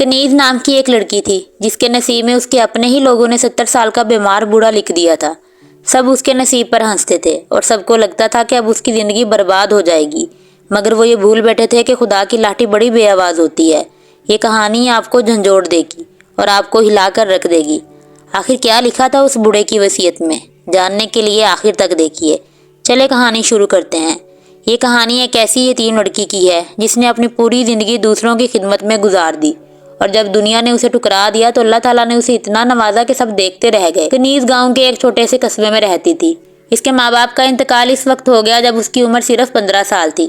کنیز نام کی ایک لڑکی تھی جس کے نصیب میں اس کے اپنے ہی لوگوں نے 70 سال کا بیمار بوڑھا لکھ دیا تھا۔ سب اس کے نصیب پر ہنستے تھے اور سب کو لگتا تھا کہ اب اس کی زندگی برباد ہو جائے گی، مگر وہ یہ بھول بیٹھے تھے کہ خدا کی لاٹھی بڑی بے آواز ہوتی ہے۔ یہ کہانی آپ کو جھنجھوڑ دے گی اور آپ کو ہلا کر رکھ دے گی۔ آخر کیا لکھا تھا اس بوڑھے کی وصیت میں؟ جاننے کے لیے آخر تک دیکھیے۔ چلے کہانی شروع کرتے ہیں۔ یہ کہانی ایک ایسی یتیم لڑکی کی ہے جس نے اپنی پوری زندگی دوسروں کی خدمت میں گزار دی، اور جب دنیا نے اسے ٹھکرا دیا تو اللہ تعالیٰ نے اسے اتنا نوازا کہ سب دیکھتے رہ گئے۔ کنیز گاؤں کے ایک چھوٹے سے قصبے میں رہتی تھی۔ اس کے ماں باپ کا انتقال اس وقت ہو گیا جب اس کی عمر صرف 15 سال تھی۔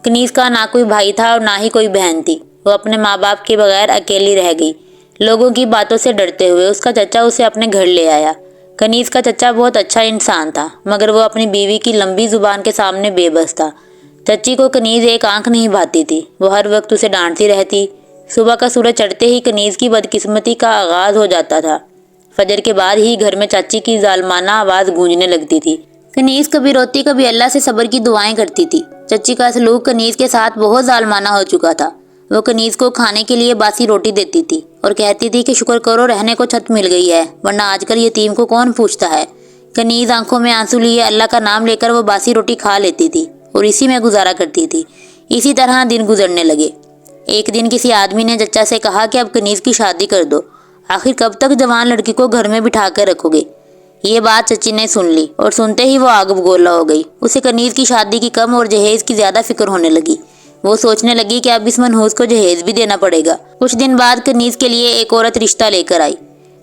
کنیز کا نہ کوئی بھائی تھا اور نہ ہی کوئی بہن تھی۔ وہ اپنے ماں باپ کے بغیر اکیلی رہ گئی۔ لوگوں کی باتوں سے ڈرتے ہوئے اس کا چچا اسے اپنے گھر لے آیا۔ کنیز کا چچا بہت اچھا انسان تھا، مگر وہ اپنی بیوی کی لمبی زبان کے سامنے بے بس تھا۔ چچی کو کنیز ایک آنکھ نہیں بھاتی تھی۔ وہ ہر وقت اسے ڈانٹتی رہتی۔ صبح کا سورج چڑھتے ہی کنیز کی بدقسمتی کا آغاز ہو جاتا تھا۔ فجر کے بعد ہی گھر میں چاچی کی ظالمانہ آواز گونجنے لگتی تھی۔ کنیز کبھی روتی کبھی اللہ سے صبر کی دعائیں کرتی تھی۔ چچی کا سلوک کنیز کے ساتھ بہت ظالمانہ ہو چکا تھا۔ وہ کنیز کو کھانے کے لیے باسی روٹی دیتی تھی اور کہتی تھی کہ شکر کرو رہنے کو چھت مل گئی ہے، ورنہ آج کل یتیم کو کون پوچھتا ہے۔ کنیز آنکھوں میں آنسو لیے اللہ کا نام لے کر وہ باسی روٹی کھا لیتی تھی اور اسی میں گزارا کرتی تھی۔ اسی طرح دن گزرنے لگے۔ ایک دن کسی آدمی نے چچا سے کہا کہ اب کنیز کی شادی کر دو، آخر کب تک جوان لڑکی کو گھر میں بٹھا کر رکھو گے۔ یہ بات چچی نے سن لی اور سنتے ہی وہ آگ بگولا ہو گئی۔ اسے کنیز کی شادی کی کم اور جہیز کی زیادہ فکر ہونے لگی۔ وہ سوچنے لگی کہ اب اس منحوس کو جہیز بھی دینا پڑے گا۔ کچھ دن بعد کنیز کے لیے ایک عورت رشتہ لے کر آئی۔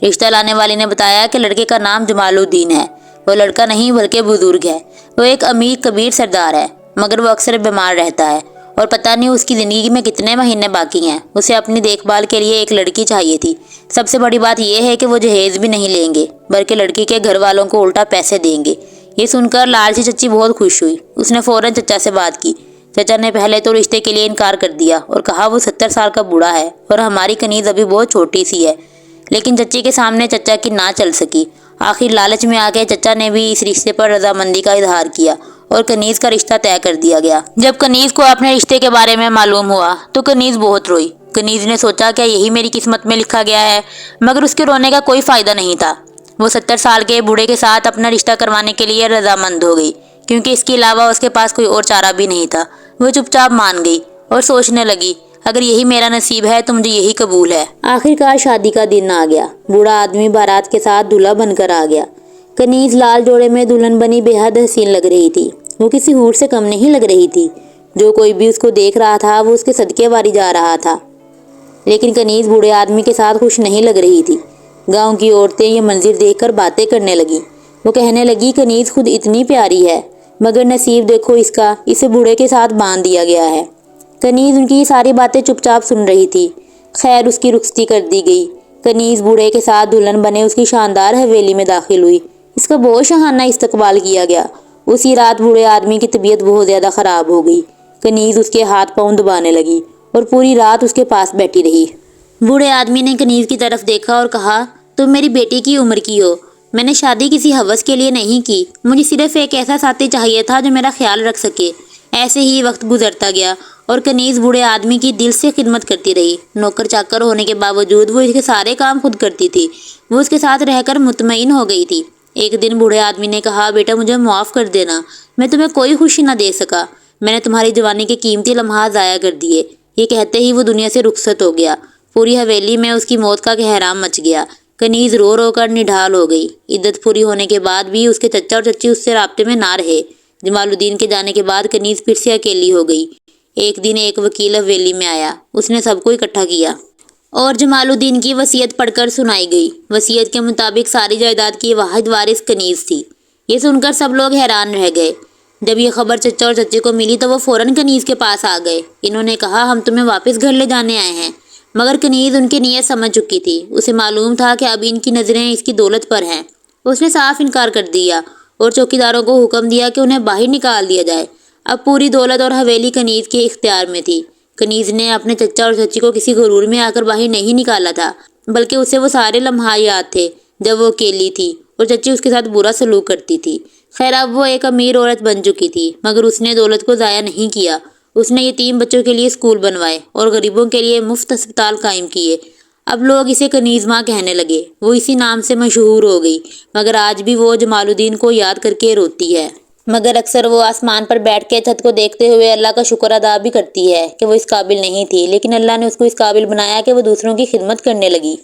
رشتہ لانے والی نے بتایا کہ لڑکے کا نام جمال الدین ہے۔ وہ لڑکا نہیں بلکہ بزرگ ہے۔ وہ ایک امیر کبیر سردار ہے، مگر وہ اکثر بیمار رہتا ہے اور پتہ نہیں اس کی زندگی میں کتنے مہینے باقی ہیں۔ اسے اپنی دیکھ بھال کے لیے ایک لڑکی چاہیے تھی۔ سب سے بڑی بات یہ ہے کہ وہ جہیز بھی نہیں لیں گے، بلکہ لڑکی کے گھر والوں کو الٹا پیسے دیں گے۔ یہ سن کر لالچی چچی بہت خوش ہوئی۔ اس نے فوراً چچا سے بات کی۔ چچا نے پہلے تو رشتے کے لیے انکار کر دیا اور کہا وہ 70 سال کا بوڑھا ہے اور ہماری کنیز ابھی بہت چھوٹی سی ہے۔ لیکن چچی کے سامنے چچا کی نہ چل سکی۔ آخر لالچ میں آ کے چچا نے بھی اس رشتے پر رضامندی کا اظہار کیا اور کنیز کا رشتہ طے کر دیا گیا۔ جب کنیز کو اپنے رشتے کے بارے میں معلوم ہوا تو کنیز بہت روئی۔ کنیز نے سوچا کہ یہی میری قسمت میں لکھا گیا ہے، مگر اس کے رونے کا کوئی فائدہ نہیں تھا۔ وہ 70 سال کے بوڑھے کے ساتھ اپنا رشتہ کروانے کے لیے رضامند ہو گئی، کیونکہ اس کے علاوہ اس کے پاس کوئی اور چارہ بھی نہیں تھا۔ وہ چپ چاپ مان گئی اور سوچنے لگی اگر یہی میرا نصیب ہے تو مجھے یہی قبول ہے۔ آخر کار شادی کا دن آ گیا۔ بوڑھا آدمی بارات کے ساتھ دلہا بن کر آ گیا۔ کنیز لال جوڑے میں دلہن بنی بے حد حسین لگ رہی تھی۔ وہ کسی حور سے کم نہیں لگ رہی تھی۔ جو کوئی بھی اس کو دیکھ رہا تھا وہ اس کے صدقے واری جا رہا تھا۔ لیکن کنیز بوڑھے آدمی کے ساتھ خوش نہیں لگ رہی تھی۔ گاؤں کی عورتیں یہ منظر دیکھ کر باتیں کرنے لگیں۔ وہ کہنے لگی کنیز خود اتنی پیاری ہے، مگر نصیب دیکھو اس کا، اسے بوڑھے کے ساتھ باندھ دیا گیا ہے۔ کنیز ان کی یہ ساری باتیں چپ چاپ سن رہی تھی۔ خیر اس کی رخصتی کر دی گئی۔ کنیز بوڑھے کے ساتھ دلہن بنے اس کی شاندار حویلی میں داخل ہوئی۔ اس کا بہت شاہانہ استقبال کیا گیا۔ اسی رات بوڑھے آدمی کی طبیعت بہت زیادہ خراب ہو گئی۔ کنیز اس کے ہاتھ پاؤں دبانے لگی اور پوری رات اس کے پاس بیٹھی رہی۔ بوڑھے آدمی نے کنیز کی طرف دیکھا اور کہا تم میری بیٹی کی عمر کی ہو۔ میں نے شادی کسی ہوس کے لیے نہیں کی، مجھے صرف ایک ایسا ساتھی چاہیے تھا جو میرا خیال رکھ سکے۔ ایسے ہی وقت گزرتا گیا اور کنیز بوڑھے آدمی کی دل سے خدمت کرتی رہی۔ نوکر چاکر ہونے کے باوجود وہ اس کے سارے کام خود کرتی تھی۔ وہ اس کے ساتھ رہ کر مطمئن ہو گئی تھی۔ ایک دن بوڑھے آدمی نے کہا بیٹا مجھے معاف کر دینا، میں تمہیں کوئی خوشی نہ دے سکا۔ میں نے تمہاری جوانی کے قیمتی لمحات ضائع کر دیے۔ یہ کہتے ہی وہ دنیا سے رخصت ہو گیا۔ پوری حویلی میں اس کی موت کا کہرام مچ گیا۔ کنیز رو رو کر نڈھال ہو گئی۔ عدت پوری ہونے کے بعد بھی اس کے چچا اور چچی اس سے رابطے میں نہ رہے۔ جمال الدین کے جانے کے بعد کنیز پھر سے اکیلی ہو گئی۔ ایک دن ایک وکیل حویلی میں آیا۔ اس نے سب کو اکٹھا کیا اور جمال الدین کی وصیت پڑھ کر سنائی گئی۔ وصیت کے مطابق ساری جائیداد کی واحد وارث کنیز تھی۔ یہ سن کر سب لوگ حیران رہ گئے۔ جب یہ خبر چچا اور چچی کو ملی تو وہ فوراً کنیز کے پاس آ گئے۔ انہوں نے کہا ہم تمہیں واپس گھر لے جانے آئے ہیں، مگر کنیز ان کی نیت سمجھ چکی تھی۔ اسے معلوم تھا کہ اب ان کی نظریں اس کی دولت پر ہیں۔ اس نے صاف انکار کر دیا اور چوکیداروں کو حکم دیا کہ انہیں باہر نکال دیا جائے۔ اب پوری دولت اور حویلی کنیز کے اختیار میں تھی۔ کنیز نے اپنے چچا اور چچی کو کسی غرور میں آ کر باہر نہیں نکالا تھا، بلکہ اسے وہ سارے لمحات یاد تھے جب وہ اکیلی تھی اور چچی اس کے ساتھ برا سلوک کرتی تھی۔ خیر اب وہ ایک امیر عورت بن چکی تھی، مگر اس نے دولت کو ضائع نہیں کیا اس نے یتیم بچوں کے لیے اسکول بنوائے اور غریبوں کے لیے مفت اسپتال قائم کیے۔ اب لوگ اسے کنیز ماں کہنے لگے۔ وہ اسی نام سے مشہور ہو گئی، مگر آج بھی وہ جمال الدین کو یاد کر کے روتی ہے۔ مگر اکثر وہ آسمان پر بیٹھ کے چھت کو دیکھتے ہوئے اللہ کا شکر ادا بھی کرتی ہے کہ وہ اس قابل نہیں تھی، لیکن اللہ نے اس کو اس قابل بنایا کہ وہ دوسروں کی خدمت کرنے لگی۔